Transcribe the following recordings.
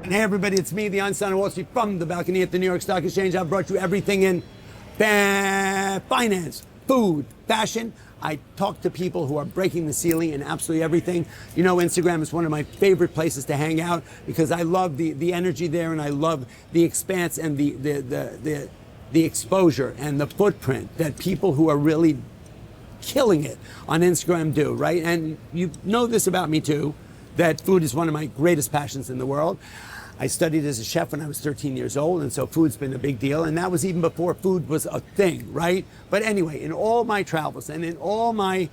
And hey everybody, it's me, the Einstein of Wall Street, from the balcony at the New York Stock Exchange. I've brought you everything in finance, food, fashion. I talk to people who are breaking the ceiling in absolutely everything. You know, Instagram is one of my favorite places to hang out because I love the energy there, and I love the expanse and the exposure and the footprint that people who are really killing it on Instagram do, right? And you know this about me too, that food is one of my greatest passions in the world. I studied as a chef when I was 13 years old, and so food's been a big deal, and that was even before food was a thing, right? But anyway, in all my travels and in all my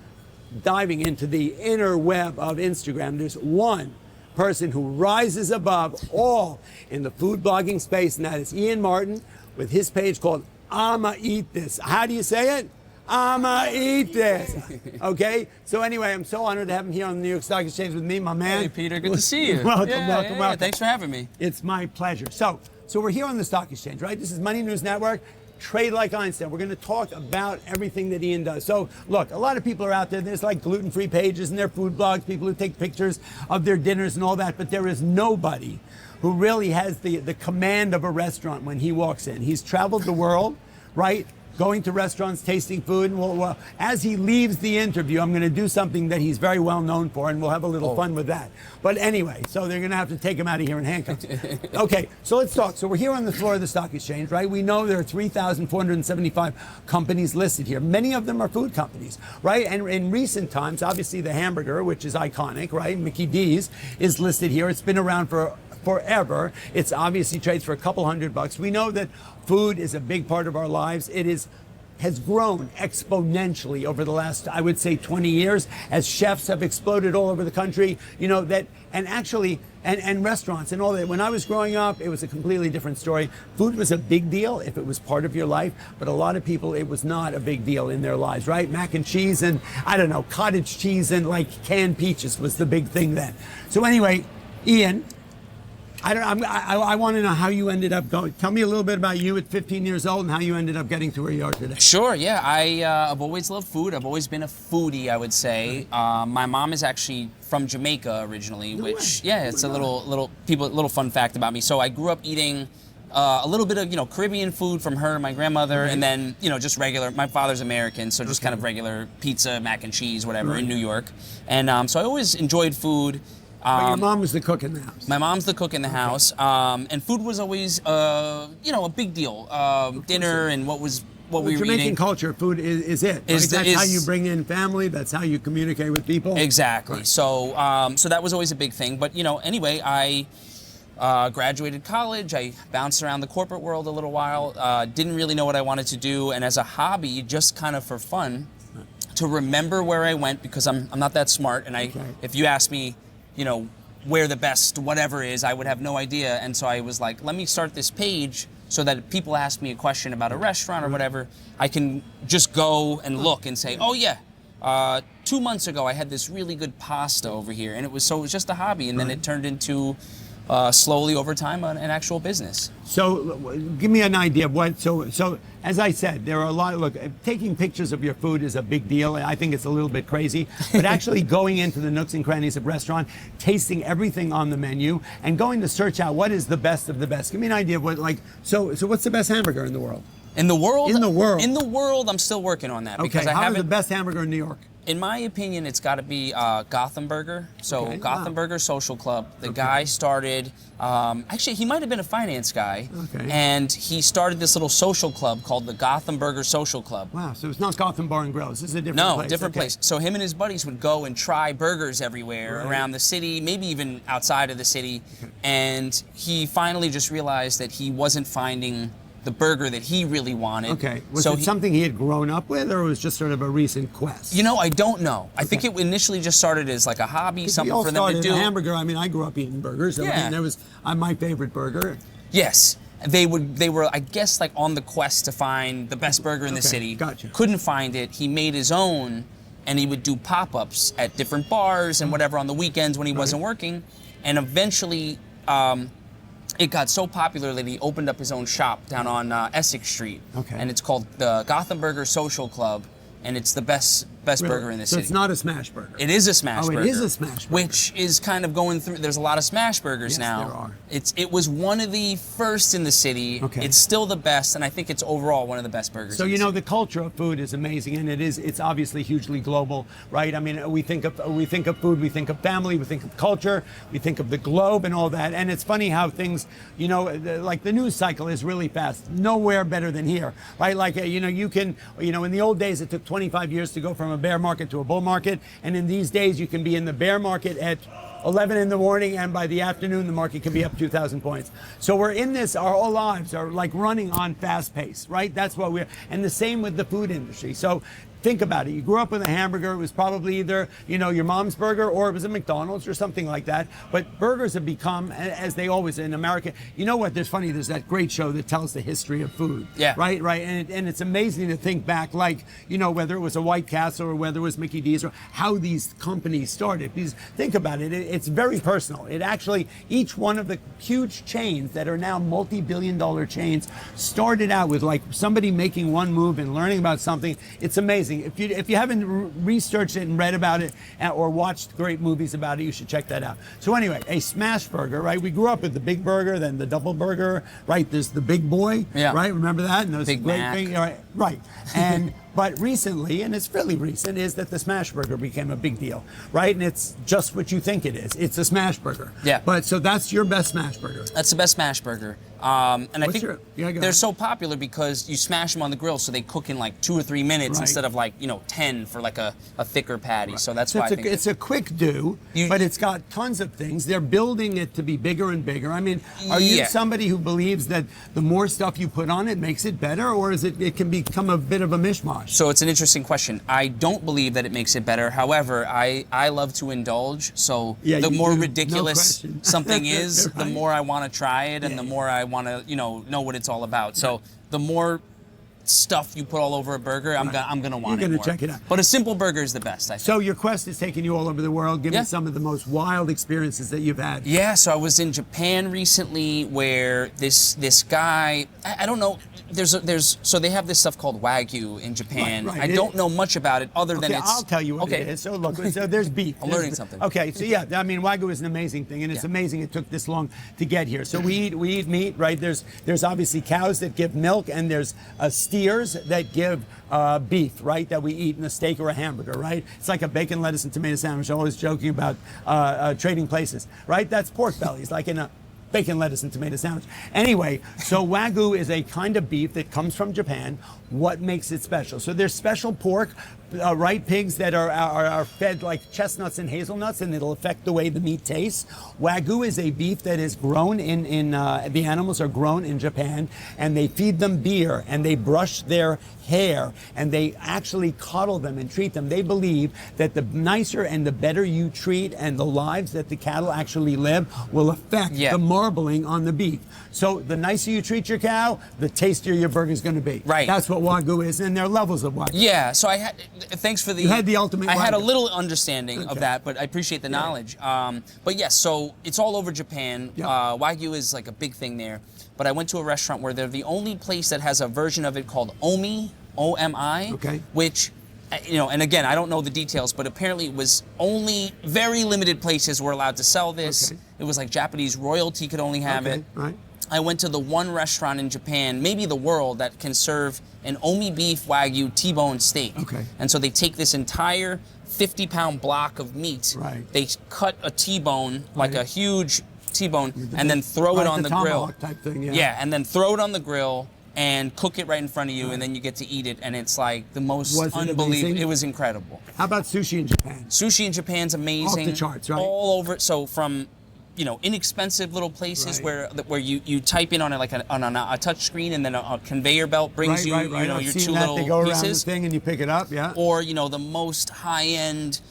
diving into the inner web of Instagram, there's one person who rises above all in the food blogging space, and that is Ian Martin with his page called Imma Eat This. How do you say it? Imma Eat This. Okay? So anyway, I'm so honored to have him here on the New York Stock Exchange with me, my man. Hey, Peter. Good to see you. Welcome. Thanks for having me. It's my pleasure. So we're here on the Stock Exchange, right? This is Money News Network. Trade like Einstein. We're going to talk about everything that Ian does. So look, a lot of people are out there. There's like gluten-free pages and their food blogs, people who take pictures of their dinners and all that, but there is nobody who really has the command of a restaurant when he walks in. He's traveled the world, right? Going to restaurants, tasting food, and well, as he leaves the interview, I'm going to do something that he's very well known for, and we'll have a little fun with that. But anyway, so they're going to have to take him out of here in handcuffs. Okay, so let's talk. So we're here on the floor of the stock exchange, right? We know there are 3,475 companies listed here. Many of them are food companies, right? And in recent times, obviously the hamburger, which is iconic, right? Mickey D's is listed here. It's been around for forever. It's obviously trades for a couple $100. We know that food is a big part of our lives. It has grown exponentially over the last, I would say, 20 years as chefs have exploded all over the country, you know, that, and actually, and restaurants and all that. When I was growing up, it was a completely different story. Food was a big deal if it was part of your life, but a lot of people, it was not a big deal in their lives, right? Mac and cheese and, I don't know, cottage cheese and like canned peaches was the big thing then. So anyway, Ian, I want to know how you ended up going. Tell me a little bit about you at 15 years old and how you ended up getting to where you are today. Sure, yeah. I've always loved food. I've always been a foodie, I would say. My mom is actually from Jamaica originally, which, yeah, it's a little fun fact about me. So I grew up eating a little bit of, Caribbean food from her, my grandmother, and then, just regular. My father's American, so just kind of regular pizza, mac and cheese, whatever, in New York. And so I always enjoyed food. But your mom was the cook in the house. My mom's the cook in the house, and food was always, a big deal. Dinner and what we were eating. Jamaican culture, food is it. Right? That's how you bring in family. That's how you communicate with people. Exactly. Right. So that was always a big thing. But anyway, I graduated college. I bounced around the corporate world a little while. Didn't really know what I wanted to do, and as a hobby, just kind of for fun, to remember where I went, because I'm not that smart, and if you ask me, where the best whatever is, I would have no idea. And so I was like, let me start this page so that if people ask me a question about a restaurant or whatever, I can just go and look and say, oh yeah, 2 months ago I had this really good pasta over here. And it was just a hobby. And then it turned into slowly over time an actual business. So give me an idea of what, so as I said, there are a lot, look, taking pictures of your food is a big deal. I think it's a little bit crazy, but actually going into the nooks and crannies of restaurant, tasting everything on the menu, and going to search out what is the best of the best. Give me an idea of what, so what's the best hamburger in the world? In the world? In the world. In the world, I'm still working on that. Okay, because how is the best hamburger in New York? In my opinion, it's got to be Gotham Burger. So Gotham Burger Social Club. The guy started, actually, he might have been a finance guy. Okay. And he started this little social club called the Gotham Burger Social Club. Wow, so it's not Gotham Bar and Grill. This is a different place. No, different place. So him and his buddies would go and try burgers everywhere around the city, maybe even outside of the city. Okay. And he finally just realized that he wasn't finding the burger that he really wanted. Okay. Was it something he had grown up with, or it was just sort of a recent quest? I don't know. I think it initially just started as like a hobby, something for them to do. A hamburger. I mean, I grew up eating burgers. So that was my favorite burger. Yes. They were, I guess, like on the quest to find the best burger in the city. Gotcha. Couldn't find it. He made his own, and he would do pop-ups at different bars and whatever on the weekends when he wasn't working. And eventually, it got so popular that he opened up his own shop down on Essex Street. Okay. And it's called the Gotham Burger Social Club, and it's the best best Really? burger in the So city. it's not a smash burger. It is a smash burger. Oh, it is a smash burger. Which is kind of going through. There's a lot of smash burgers Yes, now. there are. It was one of the first in the city. Okay. It's still the best, and I think it's overall one of the best burgers. So in you the know city. the culture of food is amazing, and it's obviously hugely global, right? I mean, we think of food, we think of family, we think of culture, we think of the globe and all that. And it's funny how things, you know, like the news cycle is really fast. Nowhere better than here, right? Like you can, in the old days it took 25 years to go from a bear market to a bull market, and in these days you can be in the bear market at 11 in the morning, and by the afternoon the market can be up 2,000 points. So we're in this, our whole lives are like running on fast pace, right? That's what we're, and the same with the food industry. So think about it. You grew up with a hamburger. It was probably either, your mom's burger, or it was a McDonald's or something like that. But burgers have become, as they always in America. You know what? There's that great show that tells the history of food. Yeah. Right. And it's amazing to think back, like, whether it was a White Castle or whether it was Mickey D's, or how these companies started. Because think about it. It's very personal. It actually, each one of the huge chains that are now multi-billion-dollar chains started out with like somebody making one move and learning about something. It's amazing. If you haven't researched it and read about it or watched great movies about it, you should check that out. So anyway, a smash burger, right? We grew up with the big burger, then the double burger, right? There's the big boy, yeah. Right? Remember that? And those Big great Mac. things, right? And but recently, and it's fairly recent, is that the smash burger became a big deal, right? And it's just what you think it is. It's a smash burger. Yeah. But so that's your best smash burger. That's the best smash burger. And I think go they're ahead. so popular because you smash them on the grill, so they cook in like 2 or 3 minutes Right. instead of like 10 for like a thicker patty. So that's why I think it's a quick do, but it's got tons of things. They're building it to be bigger and bigger. I mean, are you Yeah. somebody who believes that the more stuff you put on it makes it better, or is it can become a bit of a mishmash? So it's an interesting question. I don't believe that it makes it better. However, I love to indulge. So Yeah, the you more do. No ridiculous question. something is, the Right. more I want to try it, and Yeah. the more I want to know what it's all about. So the more stuff you put all over a burger, I'm gonna want You're it gonna more. check it out. But a simple burger is the best, I think. So your quest has taken you all over the world. Give Yeah. me some of the most wild experiences that you've had. Yeah, so I was in Japan recently, where this guy, I don't know. So they have this stuff called Wagyu in Japan. Right. I don't know much about it other than Okay, it's. I'll tell you what it is. So look, so there's beef. I'm learning something. Okay, so yeah, I mean, Wagyu is an amazing thing, and it's amazing it took this long to get here. So we eat meat, right? There's obviously cows that give milk, and there's steers that give beef, right? That we eat in a steak or a hamburger, right? It's like a bacon, lettuce, and tomato sandwich. I'm always joking about trading places, right? That's pork bellies, like in a bacon, lettuce, and tomato sandwich. Anyway, so Wagyu is a kind of beef that comes from Japan. What makes it special? So there's special pork, right? Pigs that are fed like chestnuts and hazelnuts, and it'll affect the way the meat tastes. Wagyu is a beef that is grown the animals are grown in Japan, and they feed them beer, and they brush their hair, and they actually coddle them and treat them. They believe that the nicer and the better you treat, and the lives that the cattle actually live, will affect the marbling on the beef. So the nicer you treat your cow, the tastier your burger is going to be. Right. That's what Wagyu is, and there are levels of Wagyu. Yeah, so thanks for the. You had the ultimate I had a Wagyu. little understanding of that, but I appreciate the knowledge. But yes, so it's all over Japan. Yeah. Wagyu is like a big thing there. But I went to a restaurant where they're the only place that has a version of it called Omi, O-M-I, Okay. which, and again, I don't know the details, but apparently it was only very limited places were allowed to sell this. Okay. It was like Japanese royalty could only have it. Right. I went to the one restaurant in Japan, maybe the world, that can serve an Omi beef Wagyu T-bone steak. Okay. And so they take this entire 50-pound block of meat. Right. They cut a T-bone, like Right. a huge T-bone, and then throw it on the grill. tomahawk type thing, yeah. And then throw it on the grill and cook it right in front of you, and then you get to eat it, and it's like the most Was it unbelievable. amazing? It was incredible. How about sushi in Japan? Sushi in Japan's amazing. Off the charts, right? All over. So from inexpensive little places Right. where you type in on a touch screen, and then a conveyor belt brings Right. your I've seen two that. little They go around pieces, the thing and you pick it up, yeah. or the most high-end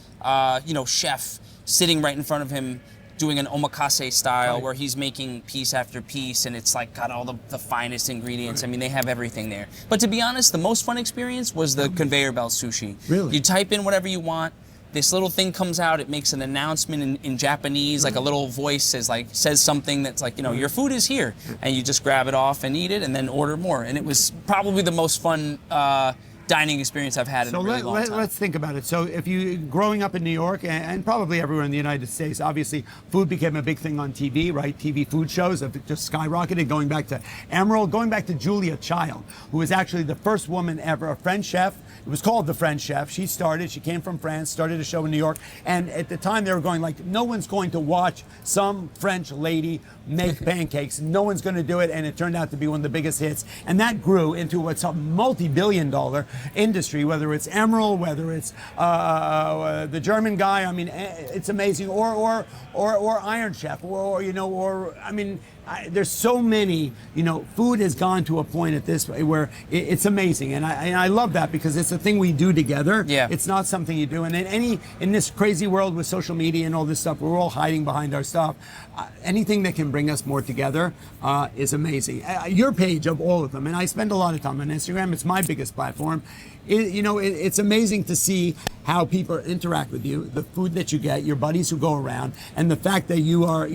chef sitting right in front of him doing an omakase style, Right. where he's making piece after piece, and it's like got all the finest ingredients. Right. I mean, they have everything there. But to be honest, the most fun experience was the conveyor belt sushi. Really? You type in whatever you want. This little thing comes out. It makes an announcement in Japanese, like a little voice says something that's like, your food is here, and you just grab it off and eat it, and then order more. And it was probably the most fun dining experience I've had in a really long time. Let's think about it. So if you, growing up in New York and probably everywhere in the United States, obviously food became a big thing on TV, right? TV food shows have just skyrocketed, going back to Emerald, going back to Julia Child, who was actually the first woman ever, a French chef. It was called The French Chef. She came from France, started a show in New York. And at the time they were going like, no one's going to watch some French lady make pancakes. No one's going to do it. And it turned out to be one of the biggest hits. And that grew into what's a multi-billion-dollar industry, whether it's Emerald, whether it's the German guy. I mean, it's amazing. Or Iron Chef, there's so many, food has gone to a point at this where it's amazing. And I love that because it's a thing we do together. Yeah. It's not something you do. And in this crazy world with social media and all this stuff, we're all hiding behind our stuff. Anything that can bring us more together is amazing. Your page of all of them, and I spend a lot of time on Instagram. It's my biggest platform. It's amazing to see how people interact with you, the food that you get, your buddies who go around, and the fact that you are,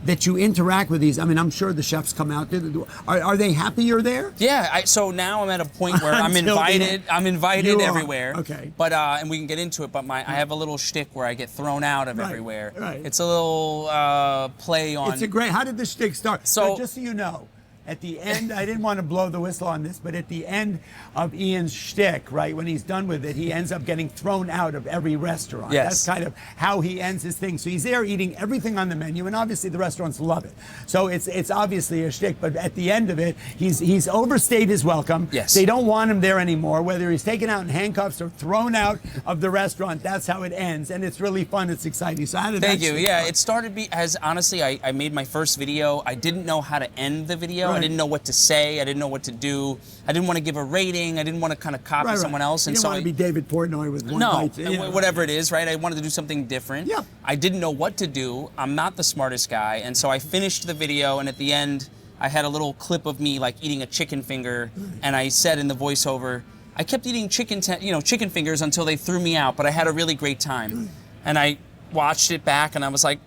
that you interact with these. I mean, I'm sure the chefs come out there. Are they happy you're there? Yeah. So now I'm at a point where I'm invited. I'm invited everywhere. Okay. But and we can get into it. But I have a little shtick where I get thrown out of everywhere. Right. It's a little play on. It's a great. How did the shtick start? So just so you know. At the end, I didn't want to blow the whistle on this, but at the end of Ian's shtick, right, when he's done with it, he ends up getting thrown out of every restaurant. Yes. That's kind of how he ends his thing. So he's there eating everything on the menu, and obviously the restaurants love it. So it's obviously a shtick, but at the end of it, he's overstayed his welcome. Yes. They don't want him there anymore, whether he's taken out in handcuffs or thrown out of the restaurant. That's how it ends, and it's really fun. It's exciting. So how did Thank that you. shtick Yeah, start? it started as honestly, I made my first video. I didn't know how to end the video. Right. I didn't know what to say. I didn't know what to do. I didn't want to give a rating. I didn't want to kind of copy someone else. You And didn't so want to be David Portnoy with one bite. Whatever it is, right? I wanted to do something different. Yeah. I didn't know what to do. I'm not the smartest guy, and so I finished the video. And at the end, I had a little clip of me like eating a chicken finger, and I said in the voiceover, I kept eating chicken fingers until they threw me out, but I had a really great time. And I watched it back, and I was like,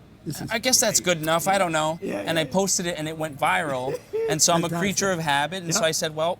I guess that's good enough. I don't know. And I posted it, and it went viral. And so I'm a creature of habit. And so I said, well,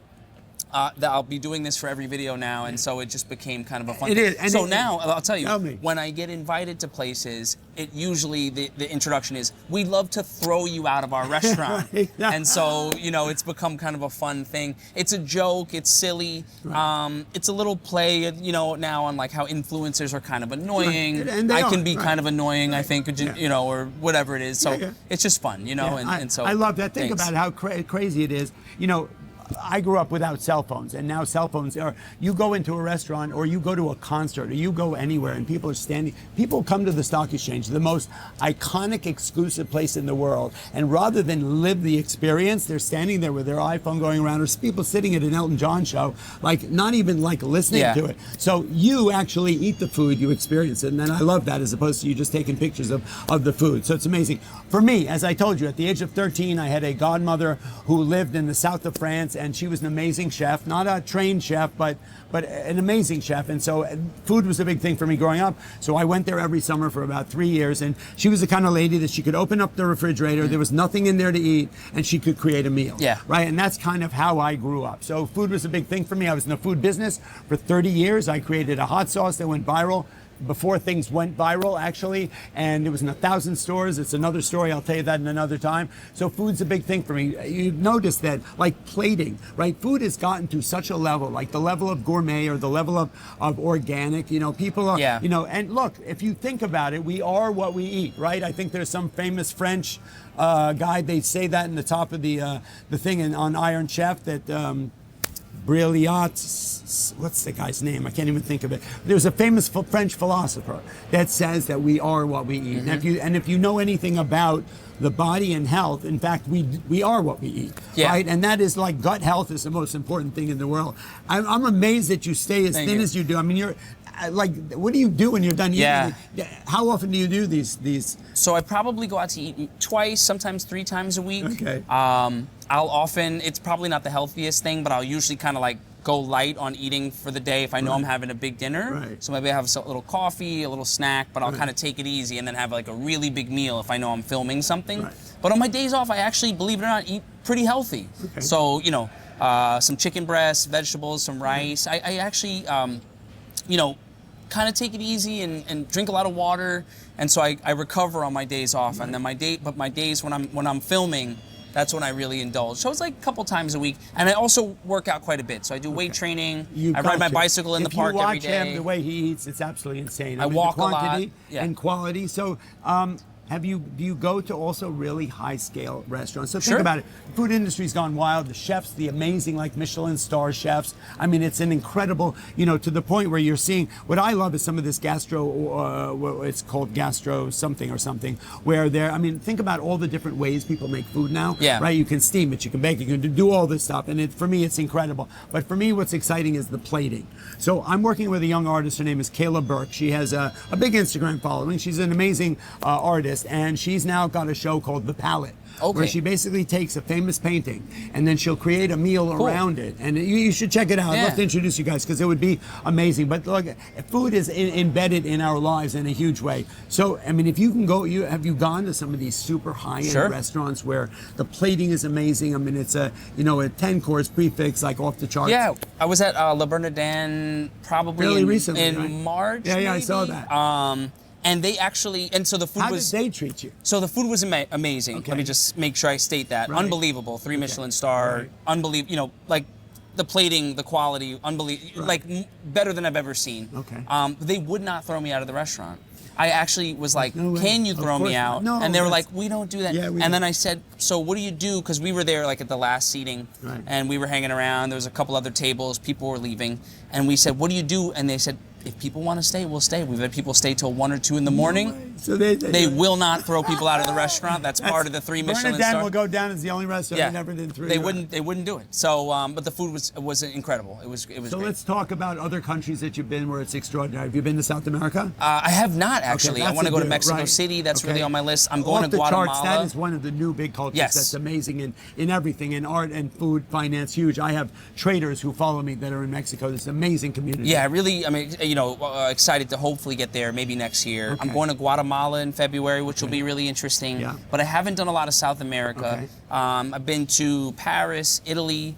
I'll be doing this for every video now. And so it just became kind of a fun thing. And so now, I'll tell you, tell me. when I get invited to places, it usually, the introduction is, we'd love to throw you out of our restaurant. And so, it's become kind of a fun thing. It's a joke. It's silly. Right. It's a little play, now on like how influencers are kind of annoying. Right. And I can be kind of annoying, I think, or whatever it is. So it's just fun, and so. I love that. Think thanks. about how crazy it is. I grew up without cell phones, and now cell phones are, you go into a restaurant or you go to a concert or you go anywhere and people are standing, people come to the stock exchange, the most iconic, exclusive place in the world, and rather than live the experience, they're standing there with their iPhone going around, or people sitting at an Elton John show, like not even like listening to it. So you actually eat the food, you experience it, and then I love that as opposed to you just taking pictures of the food. So it's amazing. For me, as I told you, at the age of 13, I had a godmother who lived in the south of France, and she was an amazing chef, not a trained chef, but an amazing chef. And so food was a big thing for me growing up. So I went there every summer for about 3 years, and she was the kind of lady that she could open up the refrigerator, there was nothing in there to eat, and she could create a meal. Yeah. Right, and that's kind of how I grew up. So food was a big thing for me. I was in the food business for 30 years. I created a hot sauce that went viral before things went viral, actually, and it was in 1,000 stores. It's another story. I'll tell you that in another time. So food's a big thing for me. You've noticed that, like plating, right? Food has gotten to such a level, like the level of gourmet or the level of organic. People are, and look, if you think about it, we are what we eat, right? I think there's some famous French guy. They say that in the top of the thing on Iron Chef that. Brilliant, what's the guy's name? I can't even think of it. There's a famous French philosopher that says that we are what we eat. Mm-hmm. And if you know anything about the body and health, in fact, we are what we eat, right? And that is like gut health is the most important thing in the world. I'm amazed that you stay as thin as you do. I mean, you're like, what do you do when you're done eating? Yeah. How often do you do these? So I probably go out to eat twice, sometimes 3 times a week. Okay. I'll often, it's probably not the healthiest thing, but I'll usually kind of like go light on eating for the day if I know I'm having a big dinner. Right. So maybe I have a little coffee, a little snack, but I'll kind of take it easy and then have like a really big meal if I know I'm filming something. Right. But on my days off, I actually, believe it or not, eat pretty healthy. Okay. So, some chicken breasts, vegetables, some rice. I actually, you know, kind of take it easy and drink a lot of water, and so I recover on my days off, and then my days when I'm filming, that's when I really indulge. So it's like a couple times a week, and I also work out quite a bit. So I do weight training. I ride my bicycle in the park every day. If you watch him, the way he eats, it's absolutely insane. I walk the quantity a lot and quality. So. Do you go to also really high scale restaurants? So think Sure. about it. The food industry's gone wild. The chefs, the amazing like Michelin star chefs. I mean, it's an incredible, you know, to the point where you're seeing, what I love is some of this it's called gastro something or something, where I mean, think about all the different ways people make food now. Yeah. Right? You can steam it, you can bake it, you can do all this stuff. And for me, it's incredible. But for me, what's exciting is the plating. So I'm working with a young artist. Her name is Kayla Burke. She has a big Instagram following. She's an amazing artist. And she's now got a show called The Palette, where she basically takes a famous painting and then she'll create a meal around it. And you should check it out. I'd love to introduce you guys because it would be amazing. But look, food is embedded in our lives in a huge way. So, I mean, if you can go, have you gone to some of these super high-end restaurants where the plating is amazing? I mean, it's a 10-course prefix, like off the charts. Yeah, I was at Le Bernardin probably fairly recently, in March. Yeah, maybe? I saw that. And they actually, and so the food How was. did they treat you? So the food was amazing. Okay. Let me just make sure I state that. Right. Unbelievable, 3 Michelin star, Right. unbelievable. You know, like the plating, the quality, unbelievable, like better than I've ever seen. Okay. They would not throw me out of the restaurant. I actually was like, No way. can you Of throw course me out? not. No, and they were that's- like, we don't do that. Yeah, we and do. then I said, so what do you do? Because we were there like at the last seating, Right. and we were hanging around. There was a couple other tables. People were leaving. And we said, what do you do? And they said, if people want to stay, we'll stay. We've had people stay till 1 or 2 in the morning. So They will not throw people out of the restaurant. That's part of the 3 Michelin Bernardin star. will go down as the only restaurant that never did 3. They wouldn't do it. So, but the food was incredible. It was So great. let's talk about other countries that you've been where it's extraordinary. Have you been to South America? I have not actually. I that's want to a go to do, Mexico right. City. That's Okay. really on my list. I'm going Off to the Guatemala. charts, that is one of the new big cultures Yes. that's amazing in everything, in art and food, finance, huge. I have traders who follow me that are in Mexico. This amazing community. Yeah, really. I mean, excited to hopefully get there maybe next year. Okay. I'm going to Guatemala in February, which will be really interesting. Yeah. But I haven't done a lot of South America. Okay. I've been to Paris, Italy.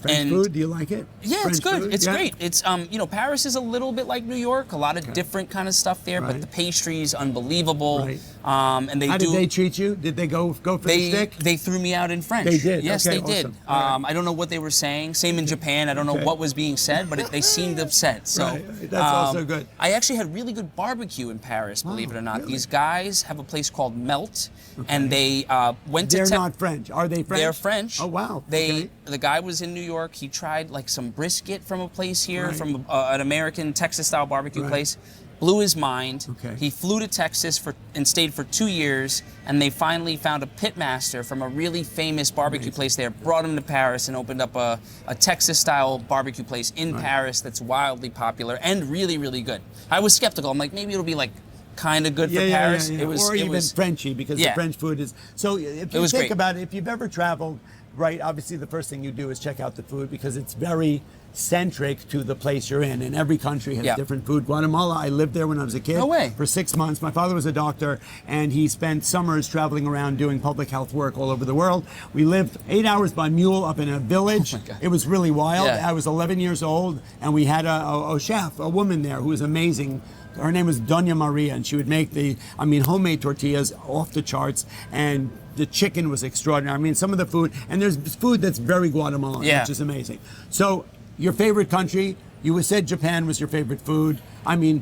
French food, do you like it? Yeah, French it's good. food? It's Yeah. great. It's Paris is a little bit like New York. A lot of different kind of stuff there, Right. but the pastries unbelievable. Right. And they How do. did they treat you? Did they go for the stick? They threw me out in French. They did? Yes, Okay, they did. awesome. All right. I don't know what they were saying. Same in Japan. I don't know Okay. what was being said, but they seemed upset. So Right. That's also good. I actually had really good barbecue in Paris, believe it or not. really? These guys have a place called Melt, and they went to. They're not French. Are they French? They're French. Oh, wow. They Okay. The guy was in New York. He tried like some brisket from a place here, Right. from an American Texas-style barbecue Right. place. Blew his mind. Okay. He flew to Texas and stayed for 2 years, and they finally found a pitmaster from a really famous barbecue place there. Brought him to Paris and opened up a Texas-style barbecue place in Paris that's wildly popular and really, really good. I was skeptical. I'm like, maybe it'll be like kind of good for Paris. Yeah. It was, or it even was, Frenchy because the French food is. So if you was think great. about it, if you've ever traveled, right, obviously the first thing you do is check out the food because it's very centric to the place you're in, and every country has different food. Guatemala, I lived there when I was a kid. No way. For 6 months. My father was a doctor, and he spent summers traveling around doing public health work all over the world. We lived 8 hours by mule up in a village. Oh my God. It was really wild. Yeah. I was 11 years old, and we had a chef, a woman there who was amazing. Her name was Doña Maria, and she would make homemade tortillas off the charts, and the chicken was extraordinary. I mean, some of the food, and there's food that's very Guatemalan, which is amazing. So, your favorite country, you said Japan was your favorite food. I mean,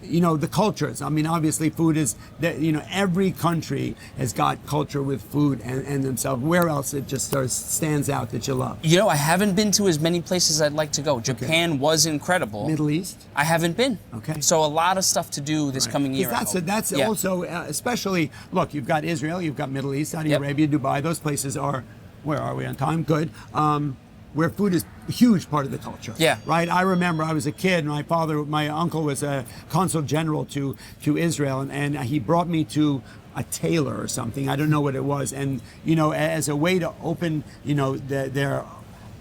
the cultures. I mean, obviously food is, every country has got culture with food and themselves. Where else it just stands out that you love? I haven't been to as many places I'd like to go. Japan was incredible. Middle East? I haven't been. Okay. So a lot of stuff to do this coming year. That's also, especially, look, you've got Israel, you've got Middle East, Saudi Arabia, Dubai. Those places are, where are we on time? Good. Where food is a huge part of the culture. Yeah. Right? I remember I was a kid, and my uncle was a consul general to Israel, and he brought me to a tailor or something. I don't know what it was. And, as a way to open, their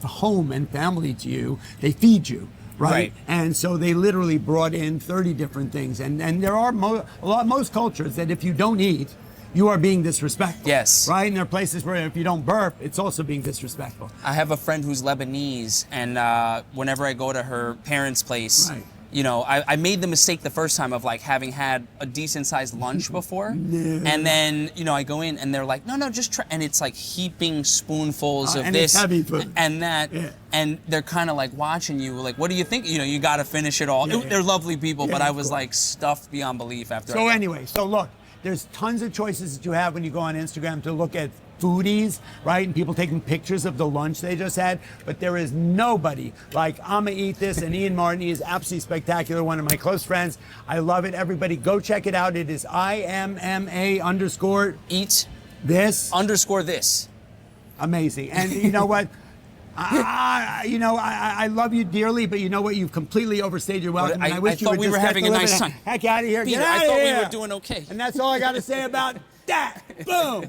home and family to you, they feed you. Right? And so they literally brought in 30 different things. And there are most cultures that if you don't eat, you are being disrespectful. Yes. Right? And there are places where if you don't burp, it's also being disrespectful. I have a friend who's Lebanese, and whenever I go to her parents' place, Right. you know, I made the mistake the first time of like having had a decent sized lunch before, and then you know I go in and they're like, no, just try, and it's like heaping spoonfuls of and this it's heavy food. and that, Yeah. and they're kind of like watching you, like, what do you think? You know, you got to finish it all. Yeah. They're lovely people, Yeah, but I of was course. like stuffed beyond belief after. So I anyway, so look, there's tons of choices that you have when you go on Instagram to look at foodies, right? And people taking pictures of the lunch they just had. But there is nobody like I'ma Eat This and Ian Martin. He is absolutely spectacular. One of my close friends. I love it. Everybody go check it out. It is IMMA_. eat This. this. Amazing. And you know what? I love you dearly, but you know what? You've completely overstayed your welcome. And I wish I you thought would we just were get having the a living nice time. Heck out of here. Peter, Get out I of thought here. we were doing okay. And that's all I got to say about that. Boom.